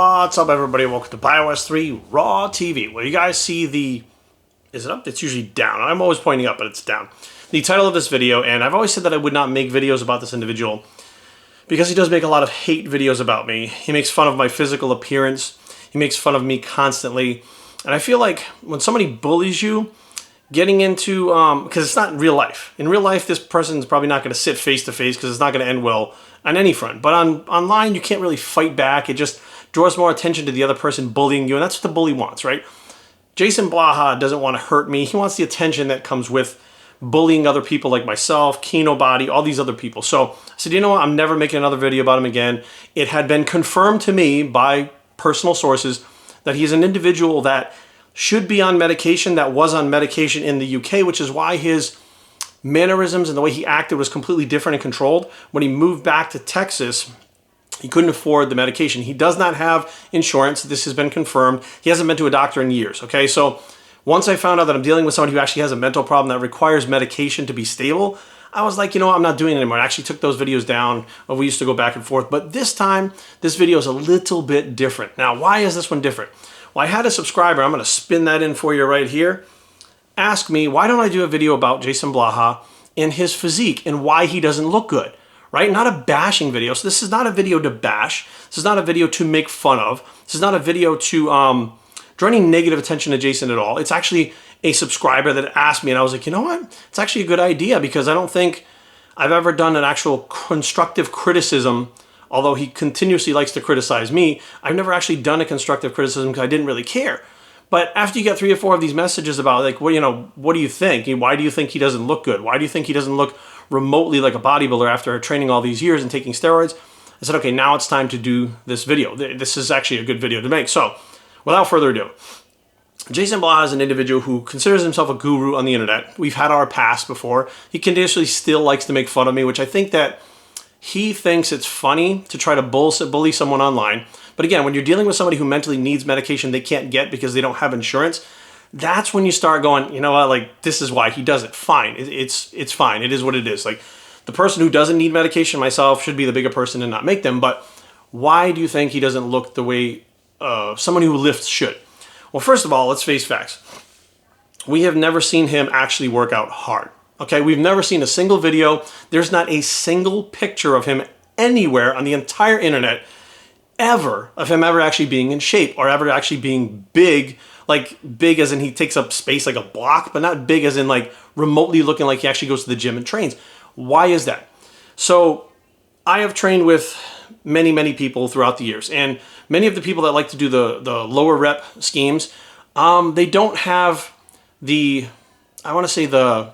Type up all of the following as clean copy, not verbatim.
What's up, everybody? Welcome to iOS 3 Raw TV. Well, you guys see the... Is it up? It's usually down. I'm always pointing up, but it's down. The title of this video, and I've always said that I would not make videos about this individual because he does make a lot of hate videos about me. He makes fun of my physical appearance. He makes fun of me constantly. And I feel like when somebody bullies you, getting into... because it's not in real life. In real life, this person's probably not going to sit face-to-face because it's not going to end well on any front. But online, you can't really fight back. It just draws more attention to the other person bullying you, and that's what the bully wants, right? Jason Blaha doesn't want to hurt me. He wants the attention that comes with bullying other people like myself, Kino Body, all these other people. So I said, you know what? I'm never making another video about him again. It had been confirmed to me by personal sources that he's an individual that should be on medication, that was on medication in the UK, which is why his mannerisms and the way he acted was completely different and controlled. When he moved back to Texas, he couldn't afford the medication. He does not have insurance. This has been confirmed. He hasn't been to a doctor in years, okay? So once I found out that I'm dealing with somebody who actually has a mental problem that requires medication to be stable, I was like, you know what, I'm not doing it anymore. I actually took those videos down. We used to go back and forth. But this time, this video is a little bit different. Now, why is this one different? Well, I had a subscriber, I'm going to spin that in for you right here, ask me, why don't I do a video about Jason Blaha and his physique and why he doesn't look good? Right? Not a bashing video. So this is not a video to bash. This is not a video to make fun of. This is not a video to draw any negative attention to Jason at all. It's actually a subscriber that asked me, and I was like, you know what? It's actually a good idea because I don't think I've ever done an actual constructive criticism, although he continuously likes to criticize me. I've never actually done a constructive criticism because I didn't really care. But after you get 3 or 4 of these messages about like, well, you know, what do you think? Why do you think he doesn't look good? Why do you think he doesn't look remotely like a bodybuilder after training all these years and taking steroids? I said, okay, now it's time to do this video. This is actually a good video to make. So without further ado, Jason Blaha is an individual who considers himself a guru on the internet. We've had our past before. He continuously still likes to make fun of me, which I think that he thinks it's funny to try to bully someone online. But again, when you're dealing with somebody who mentally needs medication they can't get because they don't have insurance, that's when you start going, you know what, like, this is why he does it. Fine. It's fine. It is what it is. Like, the person who doesn't need medication, myself, should be the bigger person and not make them. But why do you think he doesn't look the way someone who lifts should? Well, first of all, let's face facts. We have never seen him actually work out hard. Okay, we've never seen a single video. There's not a single picture of him anywhere on the entire internet ever of him ever actually being in shape or ever actually being big, like big as in he takes up space like a block, but not big as in like remotely looking like he actually goes to the gym and trains. Why is that? So I have trained with many people throughout the years, and many of the people that like to do the lower rep schemes, they don't have the, I want to say the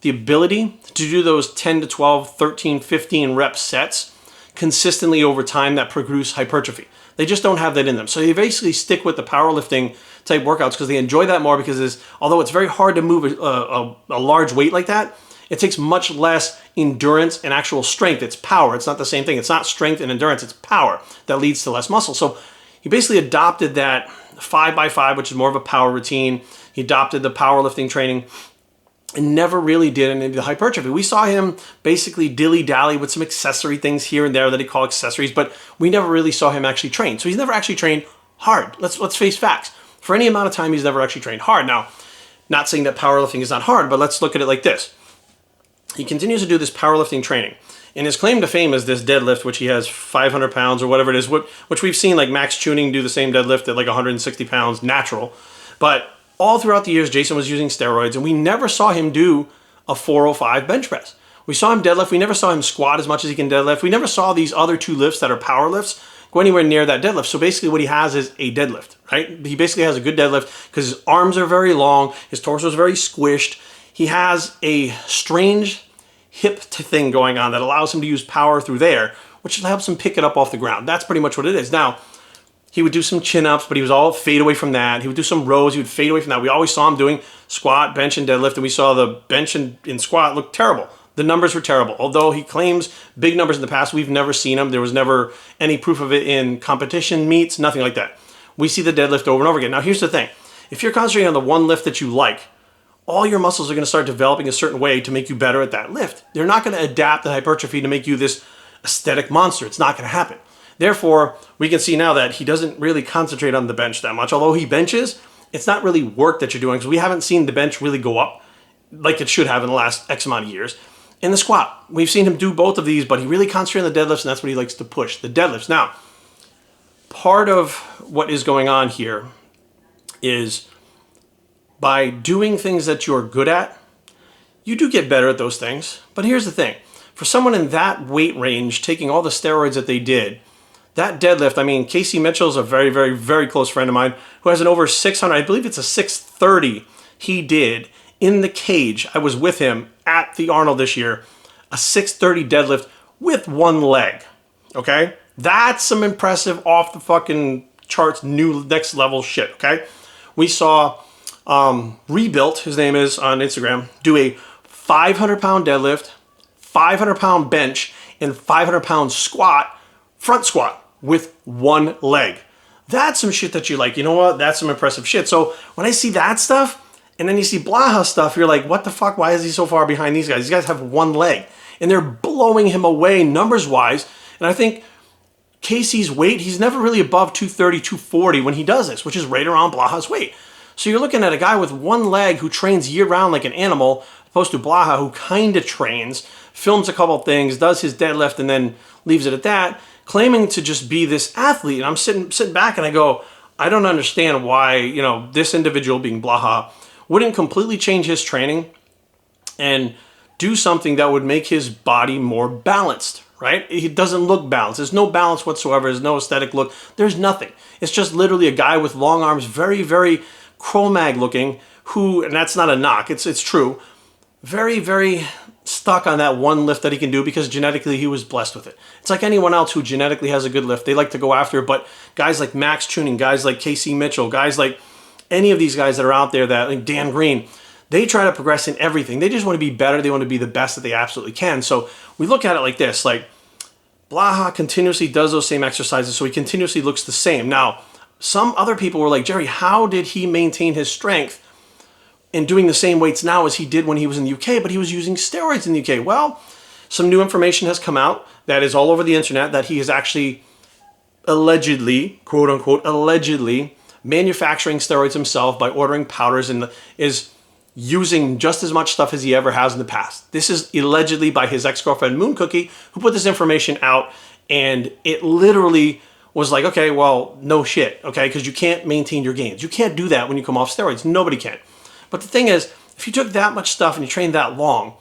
ability to do those 10 to 12, 13, 15 rep sets consistently over time that produce hypertrophy. They just don't have that in them. So they basically stick with the powerlifting type workouts because they enjoy that more because although it's very hard to move a large weight like that, it takes much less endurance and actual strength. It's power. It's not the same thing. It's not strength and endurance. It's power that leads to less muscle. So he basically adopted that 5x5, which is more of a power routine. He adopted the powerlifting training and never really did any of the hypertrophy. We saw him basically dilly-dally with some accessory things here and there that he called accessories, but we never really saw him actually train. So he's never actually trained hard. Let's face facts. For any amount of time, he's never actually trained hard. Now, not saying that powerlifting is not hard, but let's look at it like this. He continues to do this powerlifting training. And his claim to fame is this deadlift, which he has 500 pounds or whatever it is, which we've seen like Max Tuning do the same deadlift at like 160 pounds natural. But all throughout the years, Jason was using steroids, and we never saw him do a 405 bench press. We saw him deadlift. We never saw him squat as much as he can deadlift. We never saw these other 2 lifts that are power lifts go anywhere near that deadlift. So basically what he has is a deadlift, right? He basically has a good deadlift because his arms are very long. His torso is very squished. He has a strange hip thing going on that allows him to use power through there, which helps him pick it up off the ground. That's pretty much what it is. Now, he would do some chin-ups, but he was all fade away from that. He would do some rows. He would fade away from that. We always saw him doing squat, bench, and deadlift, and we saw the bench and squat look terrible. The numbers were terrible. Although he claims big numbers in the past, we've never seen them. There was never any proof of it in competition meets, nothing like that. We see the deadlift over and over again. Now, here's the thing. If you're concentrating on the one lift that you like, all your muscles are going to start developing a certain way to make you better at that lift. They're not going to adapt the hypertrophy to make you this aesthetic monster. It's not going to happen. Therefore, we can see now that he doesn't really concentrate on the bench that much. Although he benches, it's not really work that you're doing, because we haven't seen the bench really go up like it should have in the last X amount of years. In the squat, we've seen him do both of these, but he really concentrates on the deadlifts, and that's what he likes to push, the deadlifts. Now, part of what is going on here is by doing things that you're good at, you do get better at those things. But here's the thing. For someone in that weight range, taking all the steroids that they did, that deadlift, I mean, Casey Mitchell's a very, very, very close friend of mine who has an over 600, I believe it's a 630 he did in the cage. I was with him at the Arnold this year, a 630 deadlift with one leg, okay? That's some impressive off the fucking charts, new next level shit, okay? We saw Rebuilt, his name is on Instagram, do a 500-pound deadlift, 500-pound bench, and 500-pound squat, front squat, with one leg. That's some shit that you like. You know what? That's some impressive shit. So when I see that stuff, and then you see Blaha stuff, you're like, what the fuck? Why is he so far behind these guys? These guys have one leg. And they're blowing him away numbers-wise. And I think Casey's weight, he's never really above 230, 240 when he does this, which is right around Blaha's weight. So you're looking at a guy with one leg who trains year-round like an animal, opposed to Blaha, who kind of trains, films a couple things, does his deadlift, and then leaves it at that, claiming to just be this athlete. And I'm sitting back and I go, I don't understand why, you know, this individual, being Blaha, wouldn't completely change his training and do something that would make his body more balanced, right? He doesn't look balanced. There's no balance whatsoever. There's no aesthetic look. There's nothing. It's just literally a guy with long arms, very, very Cro-Mag looking, who, and that's not a knock, it's true, very, very stuck on that one lift that he can do because genetically he was blessed with it. It's like anyone else who genetically has a good lift. They like to go after it, but guys like Max Tuning, guys like Casey Mitchell, guys like any of these guys that are out there, that like Dan Green, they try to progress in everything. They just want to be better. They want to be the best that they absolutely can. So we look at it like this, like Blaha continuously does those same exercises, so he continuously looks the same. Now, some other people were like, Jerry, how did he maintain his strength in doing the same weights now as he did when he was in the UK, but he was using steroids in the UK? Well, some new information has come out that is all over the internet that he is actually allegedly, quote unquote, allegedly manufacturing steroids himself by ordering powders and is using just as much stuff as he ever has in the past. This is allegedly by his ex-girlfriend Moon Cookie, who put this information out, and it literally was like, okay, well, no shit, okay, because you can't maintain your gains. You can't do that when you come off steroids. Nobody can. But the thing is, if you took that much stuff and you trained that long,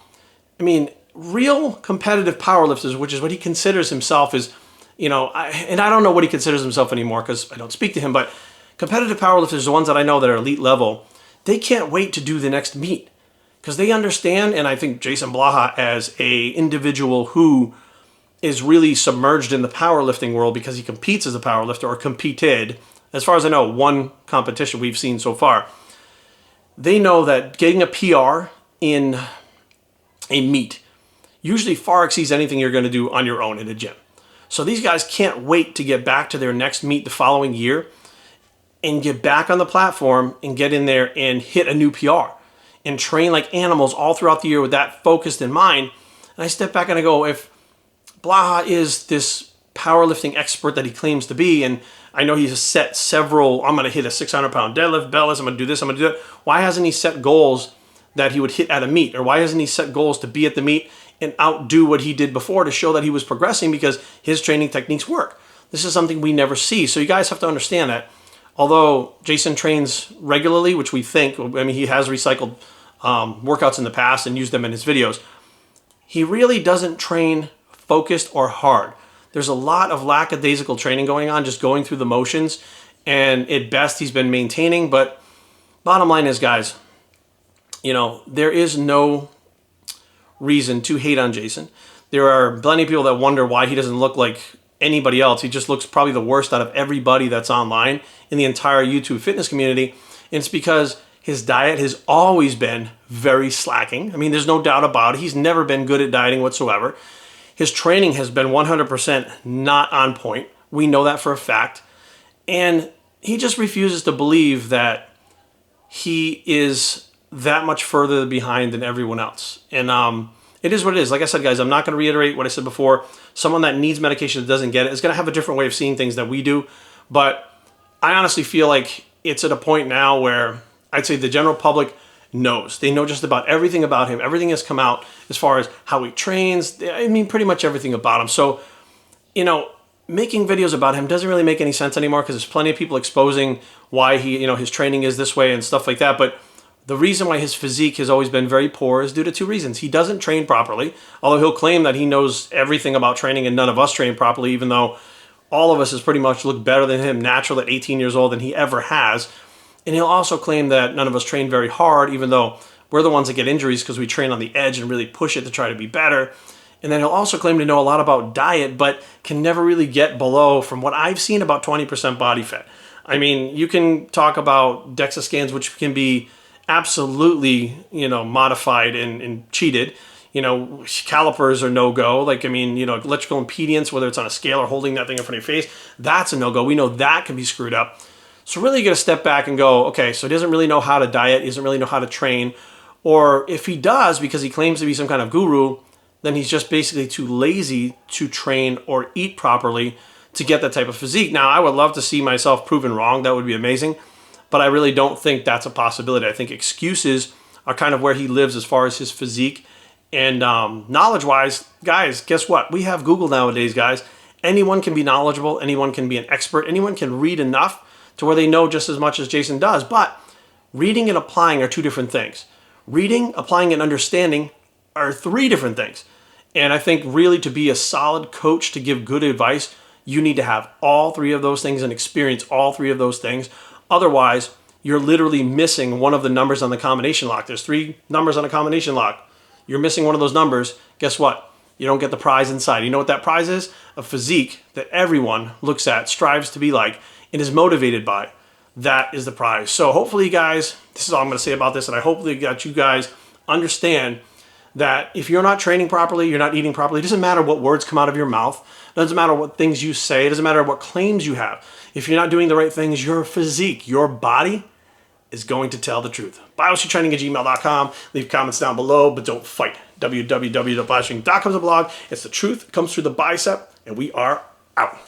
I mean, real competitive powerlifters, which is what he considers himself, is, you know, and I don't know what he considers himself anymore because I don't speak to him, but competitive powerlifters, the ones that I know that are elite level, they can't wait to do the next meet because they understand, and I think Jason Blaha as a individual who is really submerged in the powerlifting world because he competes as a powerlifter, or competed, as far as I know, one competition we've seen so far. They know that getting a PR in a meet usually far exceeds anything you're going to do on your own in a gym. So these guys can't wait to get back to their next meet the following year and get back on the platform and get in there and hit a new PR and train like animals all throughout the year with that focused in mind. And I step back and I go, if Blaha is this powerlifting expert that he claims to be, and I know he's set several, I'm going to hit a 600-pound deadlift, bellis, I'm going to do this, I'm going to do that. Why hasn't he set goals that he would hit at a meet? Or why hasn't he set goals to be at the meet and outdo what he did before to show that he was progressing because his training techniques work? This is something we never see. So you guys have to understand that although Jason trains regularly, which we think, I mean, he has recycled workouts in the past and used them in his videos, he really doesn't train focused or hard. There's a lot of lackadaisical training going on, just going through the motions, and at best he's been maintaining. But bottom line is, guys, you know, there is no reason to hate on Jason. There are plenty of people that wonder why he doesn't look like anybody else. He just looks probably the worst out of everybody that's online in the entire YouTube fitness community. And it's because his diet has always been very slacking. I mean, there's no doubt about it. He's never been good at dieting whatsoever. His training has been 100% not on point. We know that for a fact. And he just refuses to believe that he is that much further behind than everyone else. And it is what it is. Like I said, guys, I'm not going to reiterate what I said before. Someone that needs medication that doesn't get it is going to have a different way of seeing things that we do. But I honestly feel like it's at a point now where I'd say the general public knows. They know just about everything about him. Everything has come out as far as how he trains. I mean, pretty much everything about him. So, you know, making videos about him doesn't really make any sense anymore because there's plenty of people exposing why he, you know, his training is this way and stuff like that. But the reason why his physique has always been very poor is due to two reasons. He doesn't train properly, although he'll claim that he knows everything about training and none of us train properly, even though all of us has pretty much looked better than him natural at 18 years old than he ever has. And he'll also claim that none of us train very hard, even though we're the ones that get injuries because we train on the edge and really push it to try to be better. And then he'll also claim to know a lot about diet, but can never really get below, from what I've seen, about 20% body fat. I mean, you can talk about DEXA scans, which can be absolutely, you know, modified and cheated. You know, calipers are no-go. Like, I mean, you know, electrical impedance, whether it's on a scale or holding that thing in front of your face, that's a no-go. We know that can be screwed up. So really you got to step back and go, okay, so he doesn't really know how to diet, he doesn't really know how to train. Or if he does, because he claims to be some kind of guru, then he's just basically too lazy to train or eat properly to get that type of physique. Now, I would love to see myself proven wrong. That would be amazing. But I really don't think that's a possibility. I think excuses are kind of where he lives as far as his physique. And knowledge-wise, guys, guess what? We have Google nowadays, guys. Anyone can be knowledgeable. Anyone can be an expert. Anyone can read enough to where they know just as much as Jason does. But reading and applying are two different things. Reading, applying, and understanding are three different things. And I think really to be a solid coach, to give good advice, you need to have all three of those things and experience all three of those things. Otherwise, you're literally missing one of the numbers on the combination lock. There's 3 numbers on a combination lock. You're missing one of those numbers. Guess what? You don't get the prize inside. You know what that prize is? A physique that everyone looks at, strives to be like, and is motivated by. That is the prize. So hopefully, guys, this is all I'm going to say about this, and I hopefully got you guys understand that if you're not training properly, you're not eating properly, it doesn't matter what words come out of your mouth. It doesn't matter what things you say. It doesn't matter what claims you have. If you're not doing the right things, your physique, your body is going to tell the truth. BioSheetTraining@gmail.com. Leave comments down below, but don't fight. www.BioSheetTraining.com is a blog. It's the truth. It comes through the bicep, and we are out.